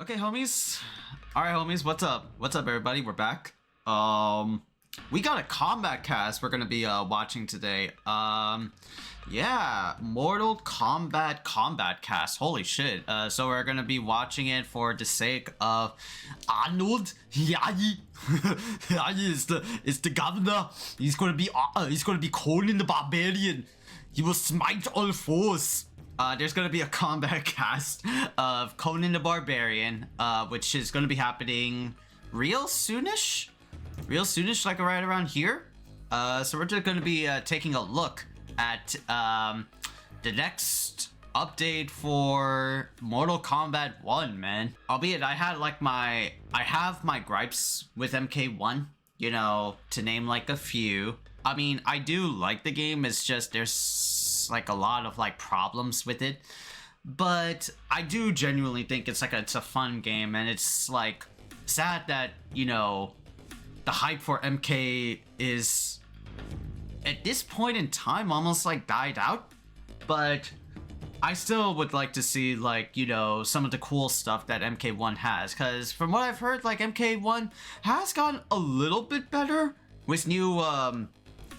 Okay, homies. Alright, homies, what's up? What's up, everybody? We're back. We got a Kombat Kast we're gonna be watching today. Yeah, Mortal Kombat Kast. Holy shit. So we're gonna be watching it for the sake of Arnold. Yayi. Yayi is the governor. He's gonna be Conan the Barbarian. He will smite all foes. There's gonna be a Kombat Kast of Conan the Barbarian, which is gonna be happening real soonish, like right around here. So we're just gonna be taking a look at the next update for Mortal Kombat 1, man. Albeit I have my gripes with MK1, you know, to name like a few. I mean, I do like the game, it's just there's like a lot of like problems with it. But I do genuinely think it's a fun game, and it's like sad that, you know, the hype for MK is at this point in time almost like died out. But I still would like to see, like, you know, some of the cool stuff that MK1 has, because from what I've heard, like, MK1 has gotten a little bit better with new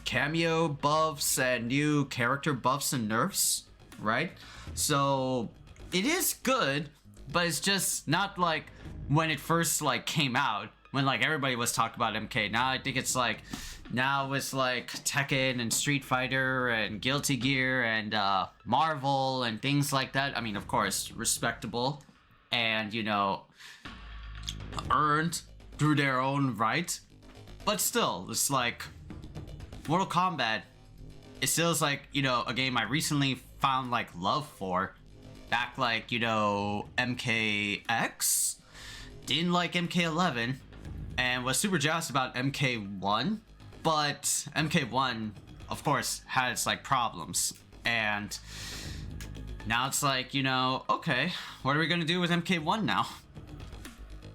cameo buffs and new character buffs and nerfs, right? So it is good, but it's just not like when it first like came out, when like everybody was talking about MK. Now I think it's like, now it's like Tekken and Street Fighter and Guilty Gear and Marvel and things like that. I mean, of course, respectable and, you know, earned through their own right, but still, it's like Mortal Kombat, it still is like, you know, a game I recently found like love for. Back like, you know, MKX, didn't like MK11, and was super jazzed about MK1, but MK1, of course, had its like problems. And now it's like, you know, okay, what are we gonna do with MK1 now?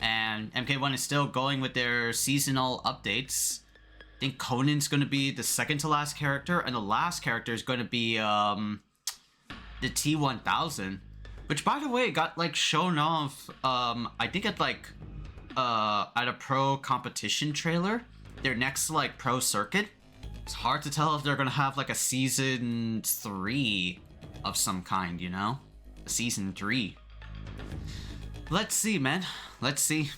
And MK1 is still going with their seasonal updates. I think Conan's going to be the second to last character, and the last character is going to be the T-1000, which, by the way, got like shown off I think at like at a pro competition trailer, their next like pro circuit. It's hard to tell if they're going to have like a season 3 of some kind, you know, a season 3. Let's see, man, let's see.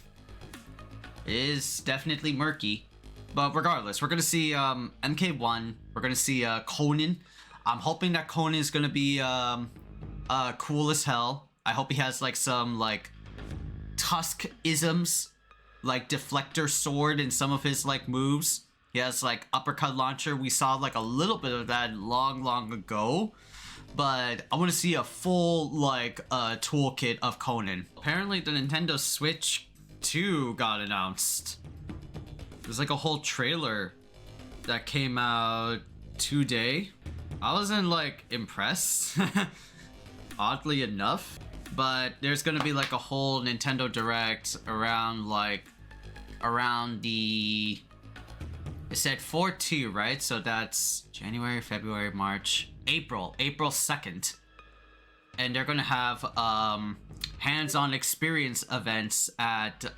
It is definitely murky. But regardless, we're gonna see MK1. We're gonna see Conan. I'm hoping that Conan is gonna be cool as hell. I hope he has like some like Tusk-isms, like deflector sword in some of his like moves. He has like uppercut launcher. We saw like a little bit of that long ago. But I want to see a full like toolkit of Conan. Apparently, the Nintendo Switch 2 got announced. There's like a whole trailer that came out today. I wasn't like impressed, oddly enough. But there's gonna be like a whole Nintendo Direct around the, it said 4/2, right? So that's January, February, March, April 2nd. And they're gonna have hands-on experience events at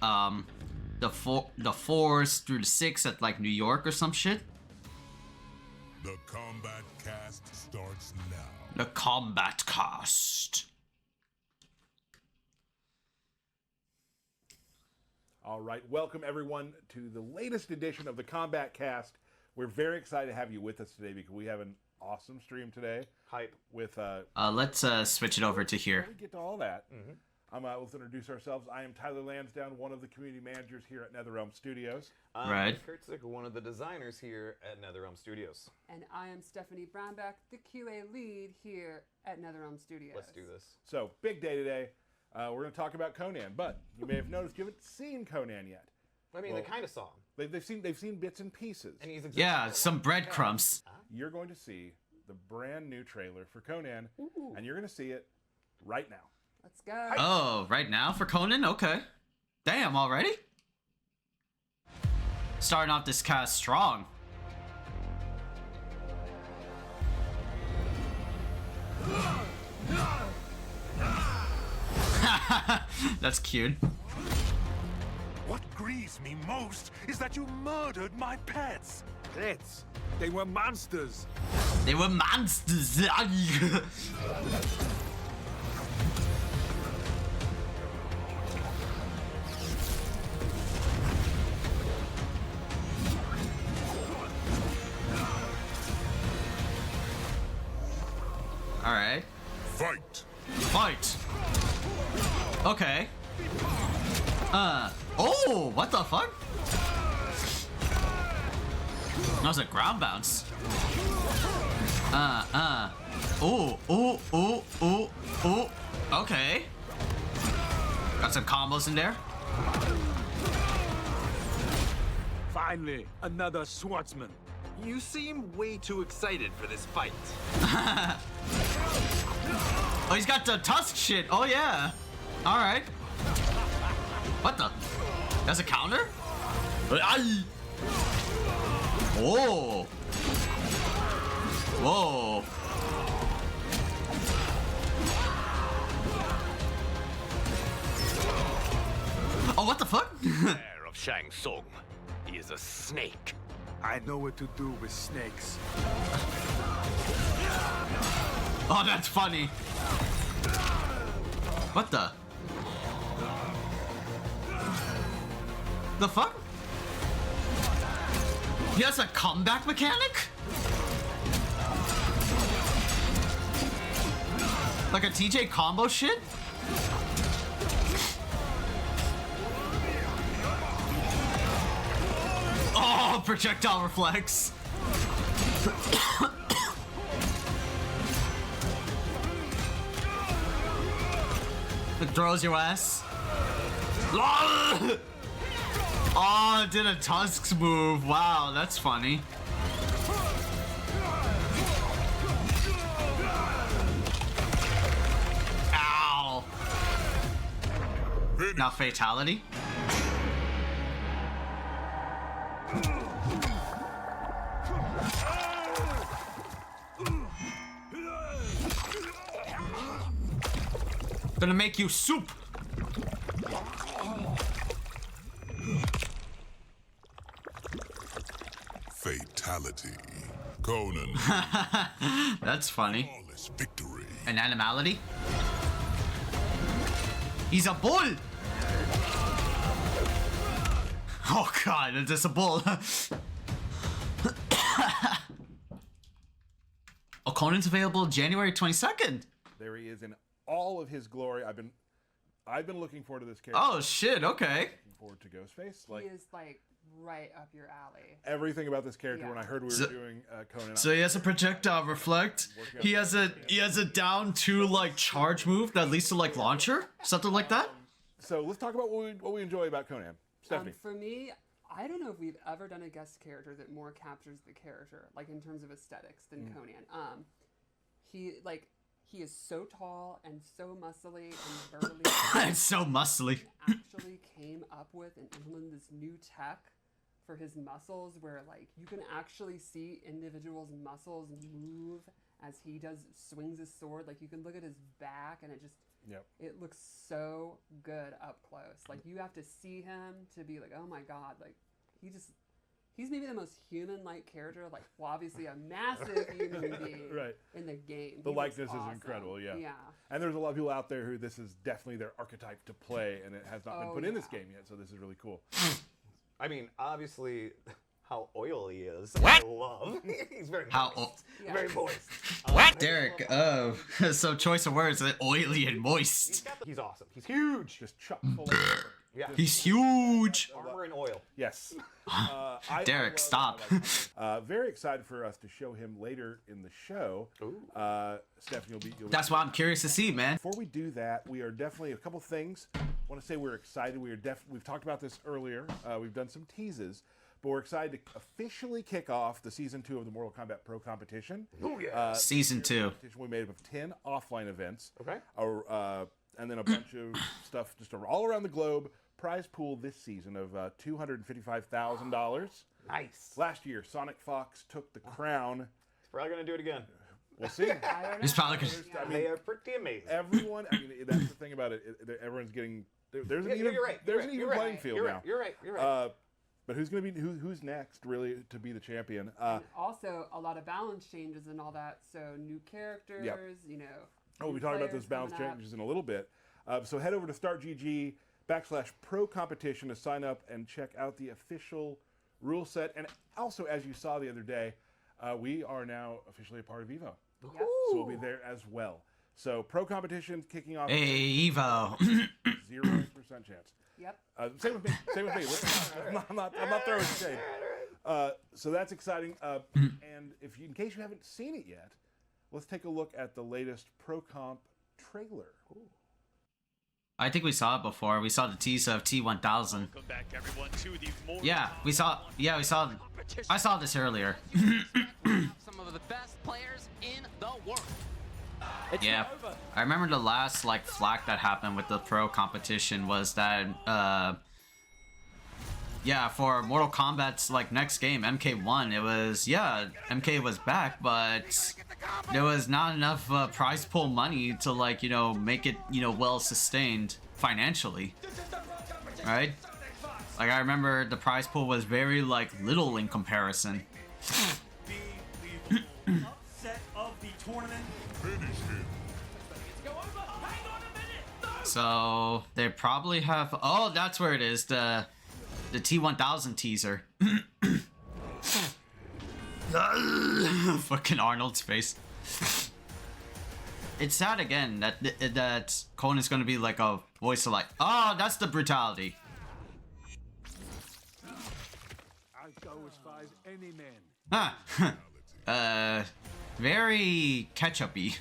the 4s through the 6 at like New York or some shit. The Kombat Kast starts now. The Kombat Kast. All right, welcome everyone to the latest edition of the Kombat Kast. We're very excited to have you with us today because we have an awesome stream today. Hype. With let's switch it over to here. Before we get to all that, let's introduce ourselves. I am Tyler Lansdowne, one of the community managers here at Netherealm Studios. Right. Kurt Zick, one of the designers here at Netherealm Studios. And I am Stephanie Brownback, the QA lead here at Netherealm Studios. Let's do this. So, big day today. We're going to talk about Conan, but you may have noticed you haven't seen Conan yet. I mean, they kind of saw him. They've seen bits and pieces. And he's some breadcrumbs. You're going to see the brand new trailer for Conan, and you're going to see it right now. Let's go. Oh, right now for Conan? Okay. Damn, already? Starting off this cast strong. That's cute. What grieves me most is that you murdered my pets. Pets? They were monsters. They were monsters. All right. Fight. Fight. Okay. Oh, what the fuck? That was a ground bounce. Ooh. Okay. Got some combos in there. Finally, another swordsman. You seem way too excited for this fight. Oh, he's got the tusk shit. Oh, yeah. All right. What the? That's a counter? Ay. Whoa. Whoa. Oh, what the fuck? Heir of Shang Tsung. He is a snake. I know what to do with snakes. Oh, that's funny. What the? The fuck? He has a comeback mechanic? Like a TJ combo shit? Oh, projectile reflex. It throws your ass. Oh, it did a Tusk's move. Wow, that's funny. Ow. Now fatality. Gonna make you soup. Fatality. Conan. That's funny. Flawless victory. An animality? He's a bull! Oh god, it's just a bull. Oh, Conan's available January 22nd. There he is in all of his glory. I've been looking forward to this character. Oh shit, okay. Looking forward to Ghostface. Like, He is like right up your alley. everything about this character. Yeah. When I heard we were doing Conan, So he has a projectile reflect. He has a down 2 like charge move that leads to like launcher, something like that. so let's talk about what we enjoy about Conan. Stephanie. For me, I don't know if we've ever done a guest character that more captures the character, like in terms of aesthetics, than Conan. He is so tall and so muscly and burly. It's so muscly. He actually came up with and implemented this new tech for his muscles, where like you can actually see individuals' muscles move as he swings his sword. Like you can look at his back, and it looks so good up close. Like you have to see him to be like, oh my god, like he's maybe the most human-like character. Like, well, obviously a massive human being Right. in the game. The He likeness looks is awesome. incredible, yeah. Yeah. And there's a lot of people out there who this is definitely their archetype to play, and it has not been put in this game yet, so this is really cool. I mean, obviously, how oily he is. What? I love. He's very How moist. Yeah. Very moist. What? Derek, oh, so choice of words, oily and moist. He's awesome. He's huge. Just chock full of Yeah. He's huge. Armor and oil. yes. Derek, stop. Very excited for us to show him later in the show. Stephanie, you'll be That's what I'm curious to see, man. Before we do that, we are definitely a couple things. I want to say we're excited. We've talked about this earlier. We've done some teases, but we're excited to officially kick off the season 2 of the Mortal Kombat Pro competition. Oh yeah. Season 2. Competition we made up of 10 offline events. Okay. And then a bunch of stuff just all around the globe. Prize pool this season of $255,000. Nice. Last year, Sonic Fox took the crown. He's probably gonna do it again. We'll see. I don't know. He's probably gonna. I mean, They are pretty amazing. everyone. I mean, that's the thing about it. Everyone's getting there's an even You're right. there's an even playing field You're now. right. You're right. You're right. But who's gonna be who's next really to be the champion? And also, a lot of balance changes and all that. So new characters, you know. Oh, we'll new be talking about players those balance coming up. changes in a little bit. So head over to StartGG/pro competition to sign up and check out the official rule set. And also, as you saw the other day, we are now officially a part of EVO. Yep. So we'll be there as well. So pro competition kicking off. Hey, Evo. 0% chance. Yep. Same with me. Same with me. I'm not throwing shade. So that's exciting. And in case you haven't seen it yet, let's take a look at the latest Pro Comp trailer. I think we saw it before. We saw the teaser of T1000. Welcome back, everyone, to the Mortal Yeah, we saw. Yeah, we saw. I saw this earlier. Some of the best players in the world. Yeah, I remember the last like flack that happened with the pro competition was that yeah, for Mortal Kombat's like next game, MK1, it was MK was back, but there was not enough prize pool money to like make it well sustained financially, right? Like I remember the prize pool was very like little in comparison. Upset of the tournament. So they probably have. Oh, that's where it is. The T1000 teaser. Fucking Arnold's face. It's sad again that Conan is gonna be like a voice of like. Oh, that's the brutality. I'd go as far as any man. Huh. Very ketchupy.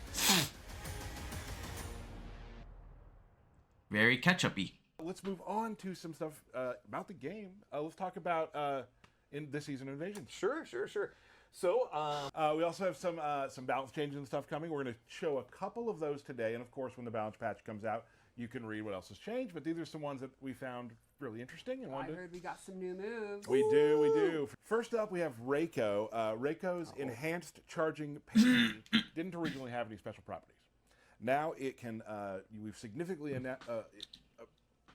Very ketchupy. Let's move on to some stuff about the game. Let's talk about in this season of Invasion. Sure. So, we also have some balance changes and stuff coming. We're going to show a couple of those today, and of course, when the balance patch comes out, you can read what else has changed. But these are some ones that we found really interesting. And I heard we got some new moves. We do. First up, we have Reiko. Reiko's enhanced charging pain didn't originally have any special properties. Now it can. We've significantly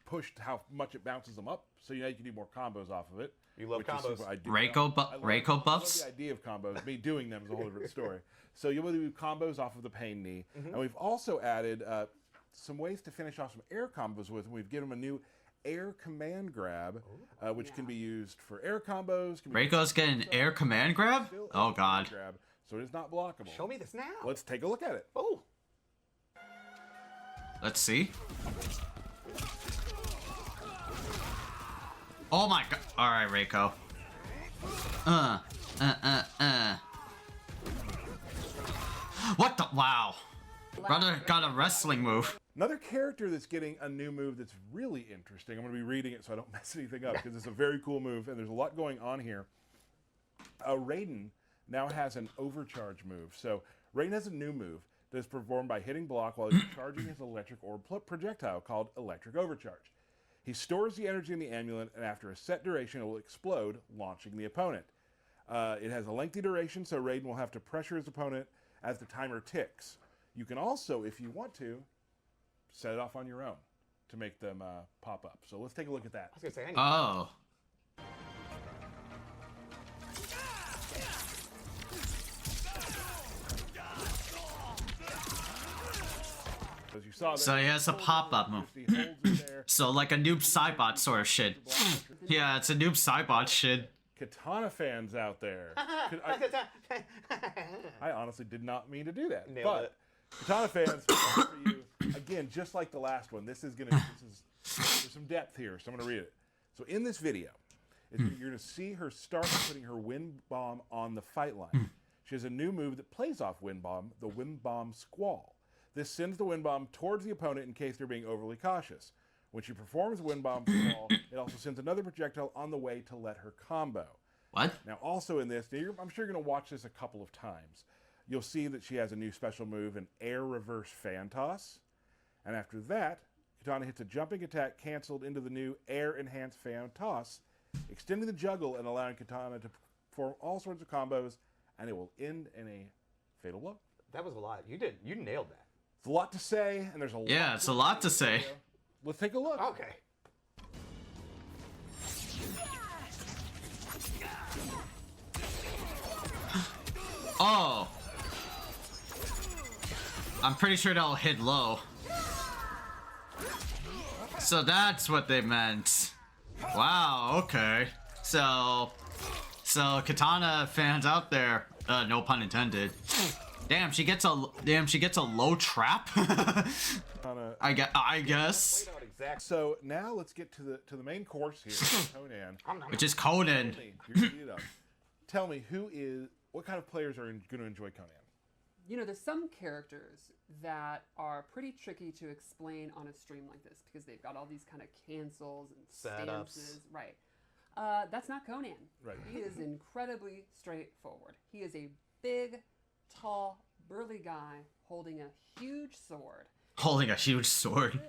pushed how much it bounces them up, so now you can do more combos off of it. You love which is combos. super- I do. Reiko buffs? I love the idea of combos. Me doing them is a whole different story. So you'll do combos off of the pain knee, and we've also added some ways to finish off some air combos with. And we've given them a new air command grab, which can be used for air combos. Reiko's getting an air command grab? Oh god. Grab, so it is not blockable. Show me this now. Let's take a look at it. Oh. Let's see. Oh my god. Alright, Reiko. What the? Wow. Brother got a wrestling move. Another character that's getting a new move that's really interesting. I'm going to be reading it so I don't mess anything up because it's a very cool move and there's a lot going on here. Raiden now has an overcharge move. So Raiden has a new move that is performed by hitting block while he's charging his electric orb projectile called Electric Overcharge. He stores the energy in the amulet, and after a set duration, it will explode, launching the opponent. It has a lengthy duration, so Raiden will have to pressure his opponent as the timer ticks. You can also, if you want to, set it off on your own to make them pop up. So let's take a look at that. I was gonna say, Oh. As you saw there, So he has a pop-up move. he holds it there. So like a noob Cybot sort of shit. Yeah, it's a noob Cybot shit. Katana fans out there. I honestly did not mean to do that. Nailed but it. Katana fans, for you, again, just like the last one, there's some depth here, so I'm going to read it. So in this video, you're going to see her start putting her wind bomb on the fight line. She has a new move that plays off wind bomb, the wind bomb squall. This sends the wind bomb towards the opponent in case they're being overly cautious. When she performs wind bomb squall, it also sends another projectile on the way to let her combo. What? Now, also in this, I'm sure you're going to watch this a couple of times. You'll see that she has a new special move, an air reverse fan toss. And after that, Katana hits a jumping attack canceled into the new air enhanced fan toss, extending the juggle and allowing Katana to perform all sorts of combos, and it will end in a fatal blow. That was a lot. You nailed that. It's a lot to say, and there's a lot. Yeah, it's a lot to say. Let's take a look. Okay. Oh. I'm pretty sure that'll hit low. So that's what they meant. Wow, okay. So Katana fans out there, no pun intended. Damn, she gets a low trap. I guess. So now let's get to the main course here, Conan. Which is Conan. Tell me, what kind of players are going to enjoy Conan? You know, there's some characters that are pretty tricky to explain on a stream like this because they've got all these kind of cancels and stances. Right. That's not Conan. Right. He is incredibly straightforward. He is a big, tall, burly guy holding a huge sword. Holding a huge sword.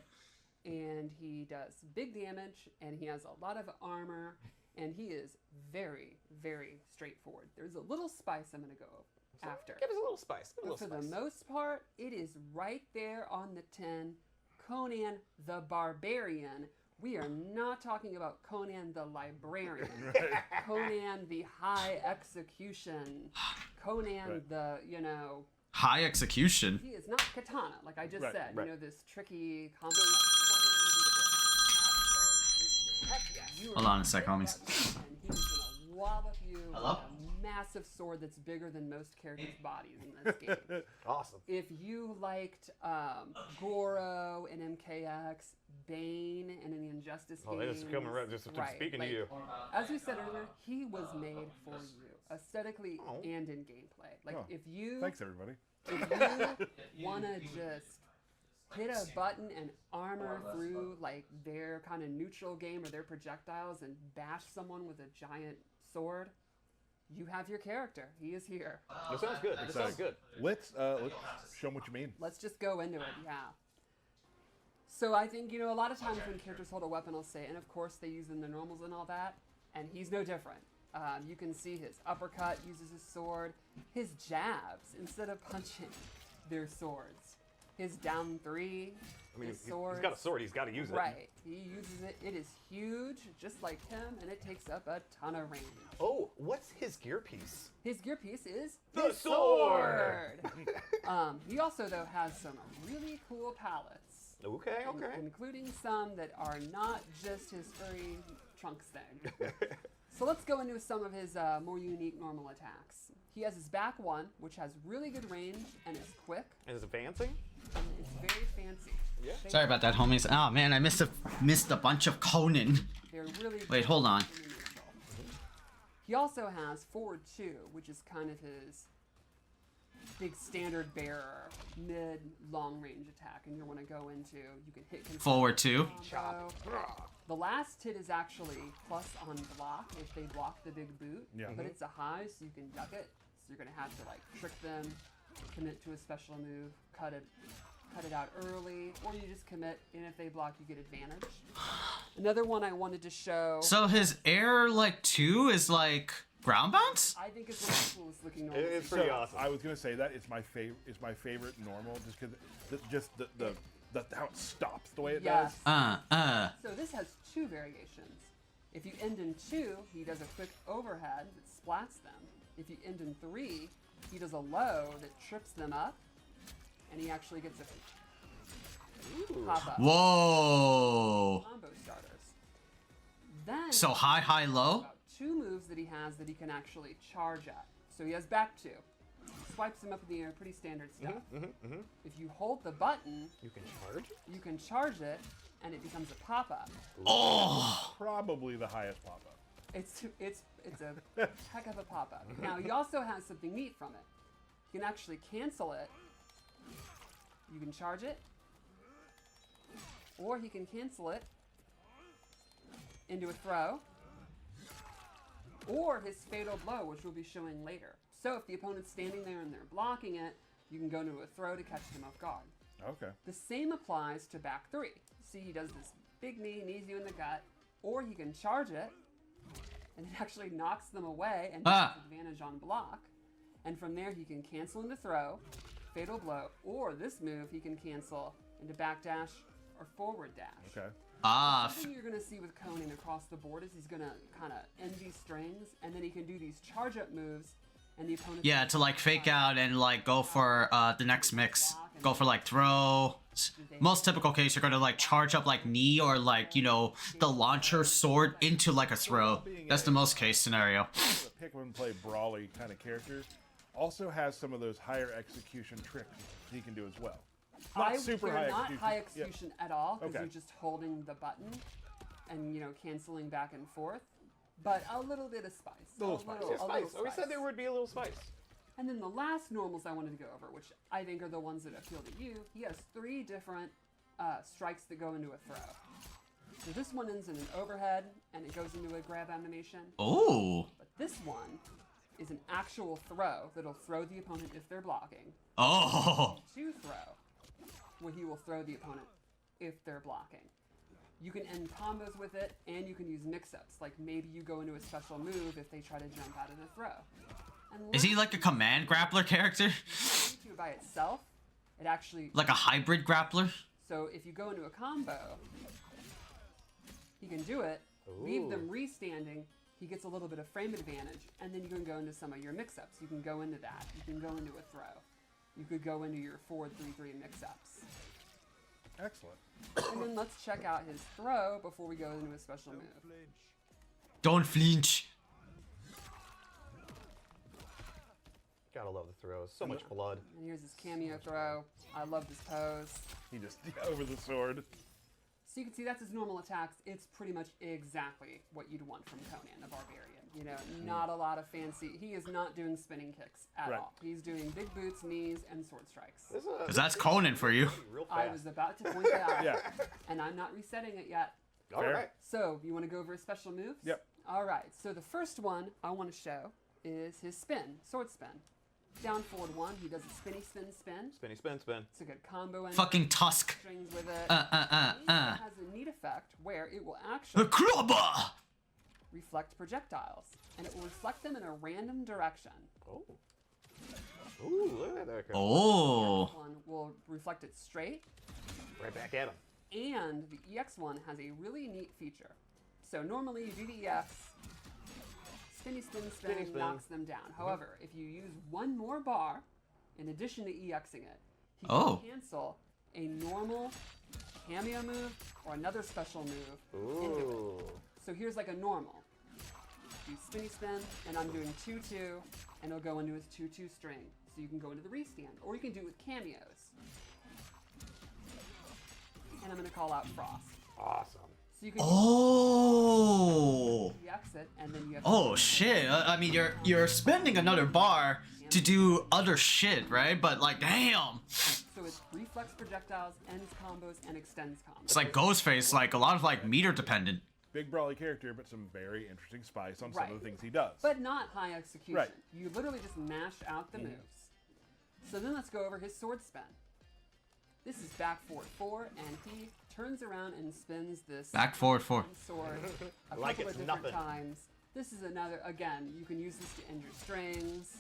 And he does big damage, and he has a lot of armor, and he is very, very straightforward. There's a little spice I'm going to go after. Give us a little spice. But for the most part, it is right there on the tin. Conan the Barbarian. We are not talking about Conan the Librarian. Conan the High Execution. Conan the, High execution. He is not Katana, like I just said. Right. You know, this tricky combo. Hold on a sec, homies. And he's gonna wallop you Hello? with a massive sword that's bigger than most characters' bodies in this game. Awesome. If you liked Goro in MKX, Bane in the Injustice games, They just coming right, just speaking to you. As we said earlier, he was made for you, aesthetically and in gameplay. Like if you, Thanks, everybody. if you wanna just hit a button and armor through like their kind of neutral game or their projectiles and bash someone with a giant sword, you have your character. He is here. That sounds good. That sounds good. Let's show them what you mean. Let's just go into it, yeah. So I think, a lot of times when characters hold a weapon, I'll say, and of course they use in the normals and all that, and he's no different. You can see his uppercut uses his sword. His jabs, instead of punching, their swords. His down three, his sword. He's got a sword. He's got to use it. Right. He uses it. It is huge, just like him, and it takes up a ton of range. Oh, what's his gear piece? His gear piece is The his sword! He also, though, has some really cool palettes. Okay. Including some that are not just his furry trunks thing. So let's go into some of his more unique normal attacks. He has his back one, which has really good range and is quick. And is it fancy? And it's very fancy. Yeah. Sorry about that, homies. Oh man, I missed a bunch of Conan. They're really Wait, hold on. He also has forward 2, which is kind of his big standard bearer, mid long range attack, and you want to go into, you can hit Forward 2. Chop. The last hit is actually plus on block if they block the big boot, but it's a high, so you can duck it. So you're gonna have to like trick them, commit to a special move, cut it out early, or you just commit, and if they block, you get advantage. Another one I wanted to show. So his air 2 is like ground bounce? I think it's one of the coolest looking normal. It's pretty awesome. I was gonna say that it's my favorite normal, just because the how it stops the way it does. So this has 2 variations. If you end in 2, he does a quick overhead that splats them. If you end in 3, he does a low that trips them up, and he actually gets a pop up. Whoa! Combo starters. Then So high, low? about 2 moves that he has that he can actually charge at. So he has back 2. Swipes him up in the air, pretty standard stuff. If you hold the button, You can charge? you can charge it, and it becomes a pop-up. Oh! Probably the highest pop-up. It's a heck of a pop-up. Now, he also has something neat from it. You can actually cancel it. You can charge it, or he can cancel it into a throw, or his fatal blow, which we'll be showing later. So if the opponent's standing there and they're blocking it, you can go into a throw to catch them off guard. Okay. The same applies to back 3. See, he does this big knee, knees you in the gut, or he can charge it, and it actually knocks them away and gets advantage on block. And from there, he can cancel into throw, Fatal Blow, or this move he can cancel into backdash or forward dash. Okay. Something you're gonna see with Conan across the board is he's gonna kind of end these strings, and then he can do these charge up moves, and the opponent. Yeah, to like fake out and like go for the next mix. Go for like throw. Most typical case, you're gonna like charge up like knee or like, you know, the launcher sword into like a throw. That's the most case scenario. The pick and play brawly kind of character also has some of those higher execution tricks he can do as well. Not super high not execution. high execution at all, because Okay. you're just holding the button and, you know, canceling back and forth. But a little bit of spice. A little spice. Yeah, spice. Oh, we said there would be a little spice. And then the last normals I wanted to go over, which I think are the ones that appeal to you, he has 3 different strikes that go into a throw. So this one ends in an overhead, and it goes into a grab animation. Oh. But this one is an actual throw that'll throw the opponent if they're blocking. Oh. 2 throw, where he will throw the opponent if they're blocking. You can end combos with it, and you can use mix-ups, like maybe you go into a special move if they try to jump out of the throw. And Is he like a command grappler character? to by itself, it actually Like a hybrid grappler? So if you go into a combo, he can do it, leave them restanding, he gets a little bit of frame advantage, and then you can go into some of your mix-ups. You can go into that. You can go into a throw. You could go into your forward 3-3 mix-ups. Excellent. And then let's check out his throw before we go into a special move. Don't flinch. Gotta love the throws. So much blood. And here's his cameo throw. I love this pose. He just over the sword. So you can see that's his normal attacks. It's pretty much exactly what you'd want from Conan the Barbarian. You know, not a lot of fancy. He is not doing spinning kicks at all. He's doing big boots, knees, and sword strikes. Because that's Conan for you. I was about to point that out. And I'm not resetting it yet. All right. So, you want to go over his special moves? Yep. All right. So the first one I want to show is his spin, sword spin. Down forward 1, he does a spinny spin spin. Spinny spin spin. It's a good combo. Fucking Tusk. Strings with it. It It has a neat effect where it will actually Crubba! reflect projectiles, and it will reflect them in a random direction. Oh. Ooh, look at that. Oh. This one will reflect it straight, Right back at him. and the EX one has a really neat feature. So normally you do the EX, spinny spin spin, Spinny spin. knocks them down. However, if you use one more bar in addition to EXing it, he Oh. can cancel a normal cameo move or another special move into it. Ooh. So here's like a normal. Do spinny spin, and I'm doing 2-2, and it'll go into his 2-2 string. So you can go into the restand, or you can do it with cameos. And I'm gonna call out Frost. Awesome. So you can Oh. exit, and then you have Oh shit. I mean, you're spending another bar to do other shit, right? But like, damn. So it reflex projectiles, ends combos, and extends combos. It's like Ghostface, like a lot of like meter dependent. Big brawly character, but some very interesting spice on some Right. of the things he does. But not high execution. Right. You literally just mash out the moves. So then let's go over his sword spin. This is back forward 4, and he turns around and spins this Back forward 4. sword a Like couple it's of different nothing. times. This is another, again, you can use this to end your strings.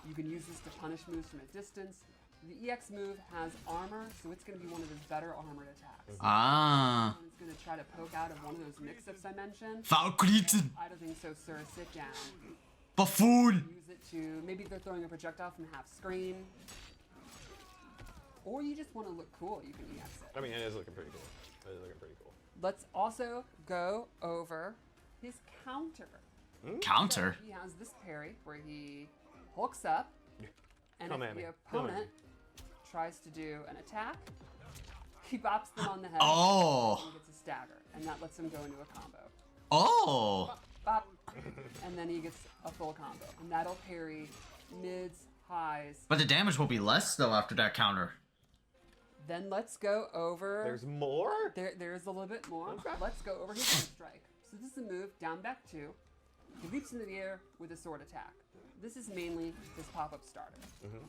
You can use this to punish moves from a distance. The EX move has armor, so it's going to be one of his better armored attacks. Ah. It's going to try to poke out of one of those mix-ups I mentioned. Valkyrie. I don't think so, sir. Sit down. Buffoon. Use it to, maybe they're throwing a projectile from half screen. Or you just want to look cool, you can EX it. I mean, it is looking pretty cool. It is looking pretty cool. Let's also go over his counter. Counter. So he has this parry where he hulks up, and Come if at the me. Come at opponent tries to do an attack, he bops them on the head Oh. and gets a stagger, and that lets him go into a combo. Oh. Bop, and then he gets a full combo, and that'll parry mids, highs. But the damage will be less though after that counter. Then let's go over. There's more? There's a little bit more. Let's go over his sword strike. So this is a move, down back 2. He leaps into the air with a sword attack. This is mainly his pop-up starter.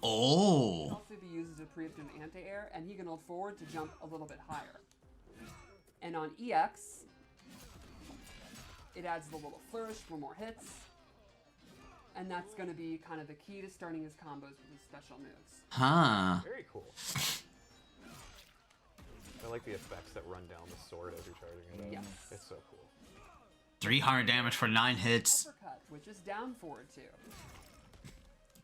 Oh. Can also be used as a preemptive anti-air, and he can hold forward to jump a little bit higher. And on EX, it adds the little flourish for more hits. And that's going to be kind of the key to starting his combos with his special moves. Huh. Very cool. I like the effects that run down the sword as you're charging it up. Yes. It's so cool. 300 damage for 9 hits. Uppercut, which is down forward too.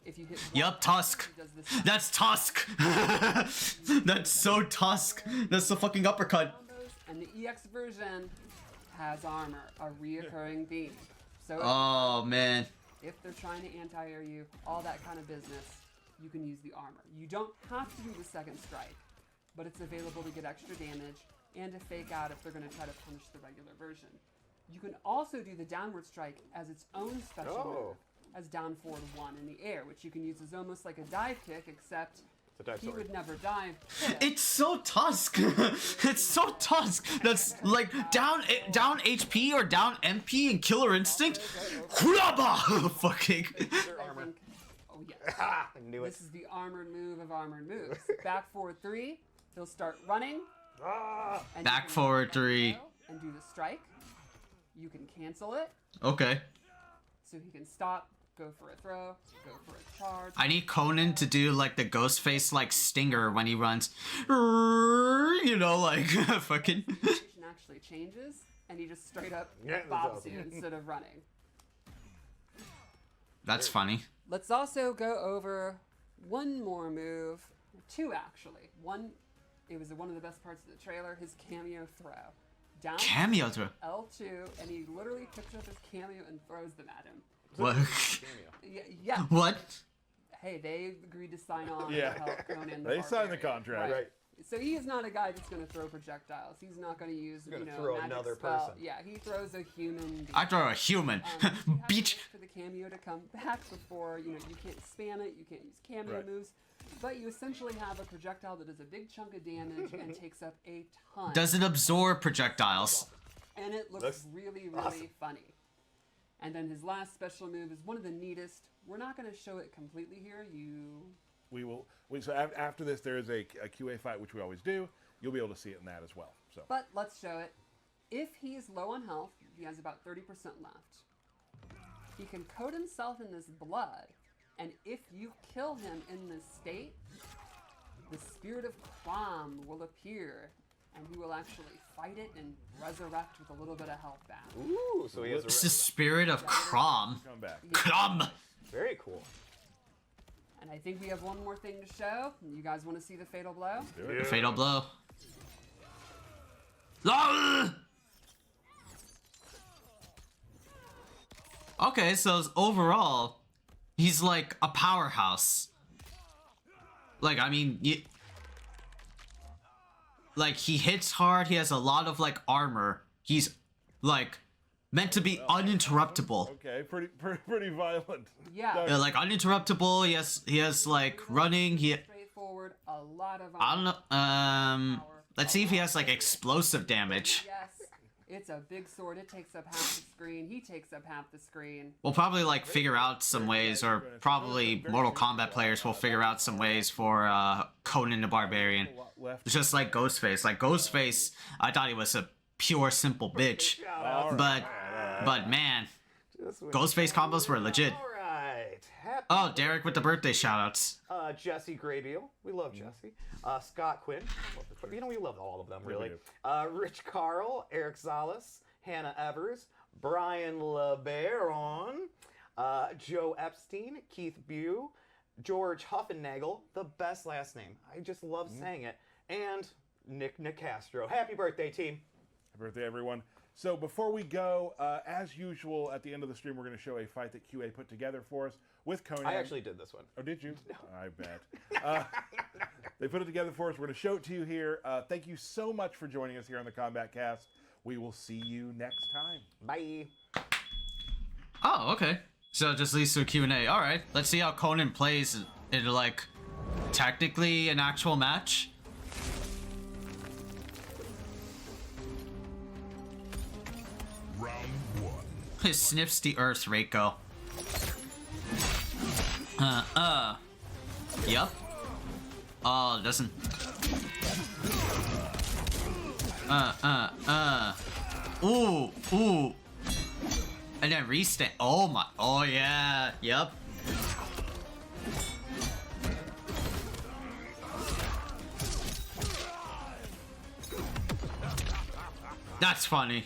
If you hit Yup, Tusk. he does this That's Tusk. That's so Tusk. That's the fucking uppercut. combos, and the EX version has armor, a reoccurring theme. So Oh man. if they're trying to anti-air you, all that kind of business, you can use the armor. You don't have to do the second strike, but it's available to get extra damage and to fake out if they're going to try to punish the regular version. You can also do the downward strike as its own special move, as down forward 1 in the air, which you can use as almost like a dive kick, except It's a dive he sword. would never dive kick. It's so Tusk. It's so Tusk. That's like down HP or down MP and Killer Instinct. Hurrah! Fucking. Their armor. Oh yeah. I knew it. This is the armored move of armored moves. Back forward 3, he'll start running. And Back you can forward let 3. go and do the strike. You can cancel it, Okay. so he can stop, go for a throw, go for a charge. I need Conan to do like the ghost face like stinger when he runs. You know, like fucking. The situation actually changes, and he just straight up Yeah, that's bobs awesome. you instead of running. That's funny. Let's also go over one more move, 2 actually. One, it was one of the best parts of the trailer, his cameo throw. Down Cameo throw. L2, and he literally picks up his cameo and throws them at him. What? Yeah. What? Hey, they agreed to sign on Yeah. to help Conan the They signed the Barbarian. contract. Right. So he is not a guy that's going to throw projectiles. He's not going to use, gonna you know, throw magic another spell. person. Yeah, he throws a human being. I throw a human. You have to Beach. wait for the cameo to come back before, you know, you can't spam it, you can't use cameo Right. moves, but you essentially have a projectile that does a big chunk of damage and takes up a ton. Does it absorb projectiles? And it looks really, really funny. And then his last special move is one of the neatest. We're not going to show it completely here. We will. So after this, there is a QA fight, which we always do. You'll be able to see it in that as well. So. But let's show it. If he's low on health, he has about 30% left. He can coat himself in this blood, and if you kill him in this state, the spirit of Crom will appear, and he will actually fight it and resurrect with a little bit of health back. Ooh, so he has a It's the spirit of Crom. Come back. Crom. Very cool. And I think we have one more thing to show. You guys want to see the fatal blow? Fatal blow. LOL! Okay, so overall, he's like a powerhouse. Like, I mean, like he hits hard. He has a lot of like armor. He's like meant to be uninterruptible. Okay, pretty violent. Yeah. Yeah, like uninterruptible. He has like running. Straightforward, a lot of I don't know. Let's see if he has like explosive damage. Yes. It's a big sword. It takes up half the screen. He takes up half the screen. We'll probably like figure out some ways, or probably Mortal Kombat players will figure out some ways for Conan the Barbarian. It's just like Ghostface. Like Ghostface, I thought he was a pure simple bitch, but man, Ghostface combos were legit. All right. Happy Oh, Derek with the birthday shoutouts. Jesse Graybeal. We love Jesse. Scott Quinn. You know, we love all of them, really. Rich Carl, Eric Zalas, Hannah Evers, Brian LeBaron, Joe Epstein, Keith Bew, George Huffenagel, the best last name. I just love saying it. And Nick Nicastro. Happy birthday, team. Happy birthday, everyone. So before we go, as usual, at the end of the stream, we're going to show a fight that QA put together for us with Conan. I actually did this one. Oh, did you? No. I bet. They put it together for us. We're going to show it to you here. Thank you so much for joining us here on the Kombat Cast. We will see you next time. Bye. Oh, okay. So it just leads to a Q&A. All right, let's see how Conan plays in like technically an actual match. Round 1. He sniffs the earth, Reiko. Yup. Oh, it doesn't. Ooh. And then restand. Oh my. Oh yeah. Yep. That's funny.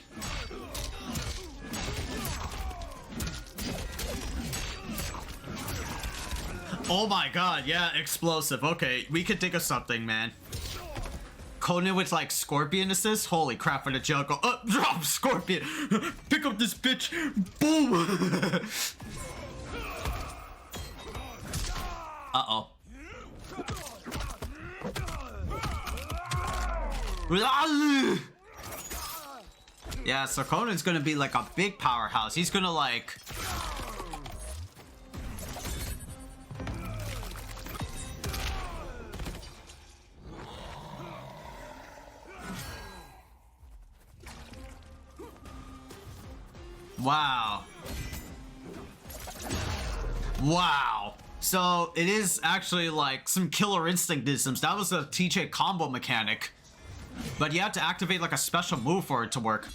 Oh my god, yeah, explosive. Okay, we could think of something, man. Conan with like scorpion assist? Holy crap, for the juggle. Drop scorpion! Pick up this bitch! Boom! Uh-oh. Yeah, so Conan's gonna be like a big powerhouse. He's gonna like... Wow. Wow. So it is actually like some killer instinctisms. That was a TJ combo mechanic. But you have to activate like a special move for it to work.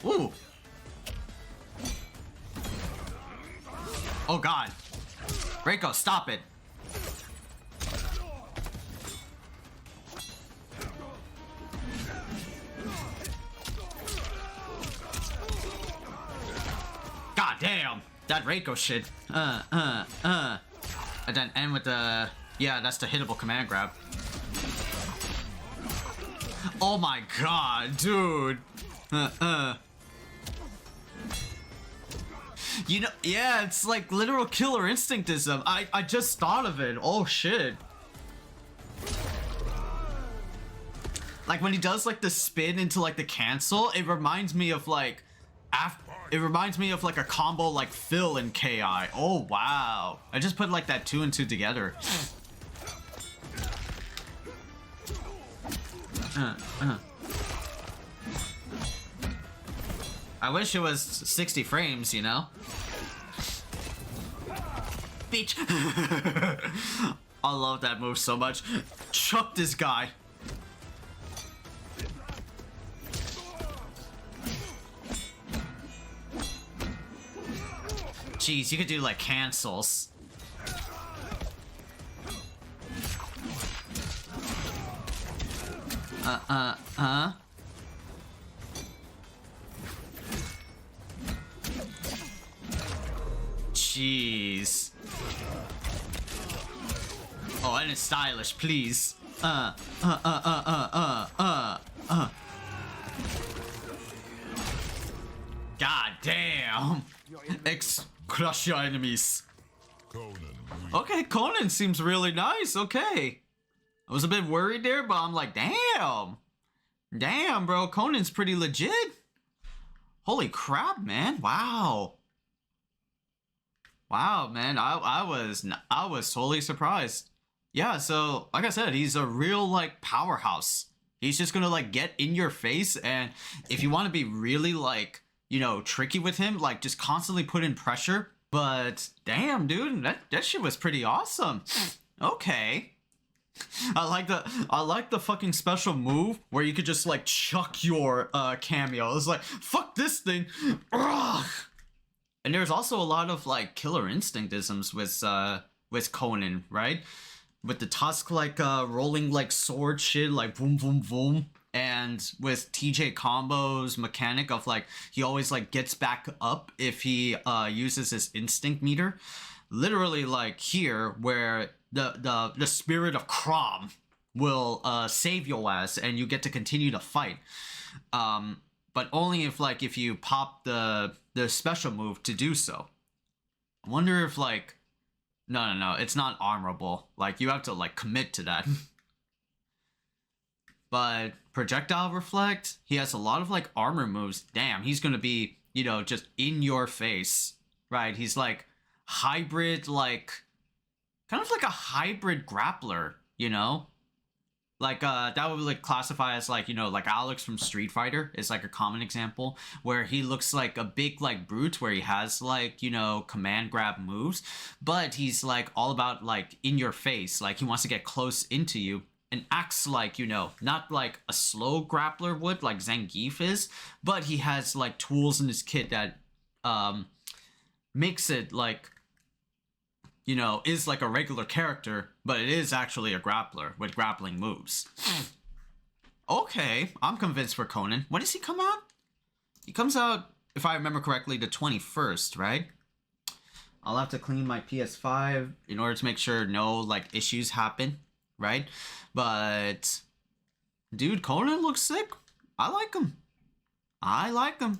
Ooh. Oh god. Reiko, stop it. God damn. That Reiko shit. And then end with the... Yeah, that's the hittable command grab. Oh my god, dude. You know, yeah, it's like literal killer instinctism. I just thought of it. Oh shit. Like when he does like the spin into like the cancel, it reminds me of like it reminds me of like a combo like Phil in KI. Oh wow. I just put like that 2 and 2 together. I wish it was 60 frames, you know? Bitch! I love that move so much. Chuck this guy. Jeez, you could do like cancels. Jeez. Oh, and it's stylish, please. God damn. Crush your enemies. Okay, Conan seems really nice. Okay. I was a bit worried there, but I'm like, damn. Damn, bro. Conan's pretty legit. Holy crap, man. Wow. Wow, man. I was totally surprised. Yeah, so like I said, he's a real like powerhouse. He's just gonna like get in your face, and if you want to be really like, you know, tricky with him, like just constantly put in pressure. But damn, dude, that shit was pretty awesome. Okay. I like the fucking special move where you could just like chuck your cameo. It's like, fuck this thing. Ugh. And there's also a lot of like killer instinctisms with Conan, right? With the tusk like rolling like sword shit, like boom boom boom. And with TJ Combo's mechanic of like he always like gets back up if he uses his instinct meter. Literally like here where the spirit of Crom will save your ass and you get to continue to fight. But only if you pop the special move to do so. I wonder if like no, it's not armorable. Like you have to like commit to that. But projectile reflect, he has a lot of like armor moves. Damn, he's gonna be, you know, just in your face, right? He's like hybrid, like kind of like a hybrid grappler, you know, Like that would like classify as like, you know, like Alex from Street Fighter is like a common example where he looks like a big like brute where he has like, you know, command grab moves, but he's like all about like in your face, like he wants to get close into you and acts like, you know, not like a slow grappler would like Zangief is, but he has like tools in his kit that makes it like, you know, is like a regular character, but it is actually a grappler with grappling moves. Okay, I'm convinced for Conan. When does he come out? He comes out, if I remember correctly, the 21st, right? I'll have to clean my PS5 in order to make sure no, like, issues happen, right? But, dude, Conan looks sick. I like him. I like him.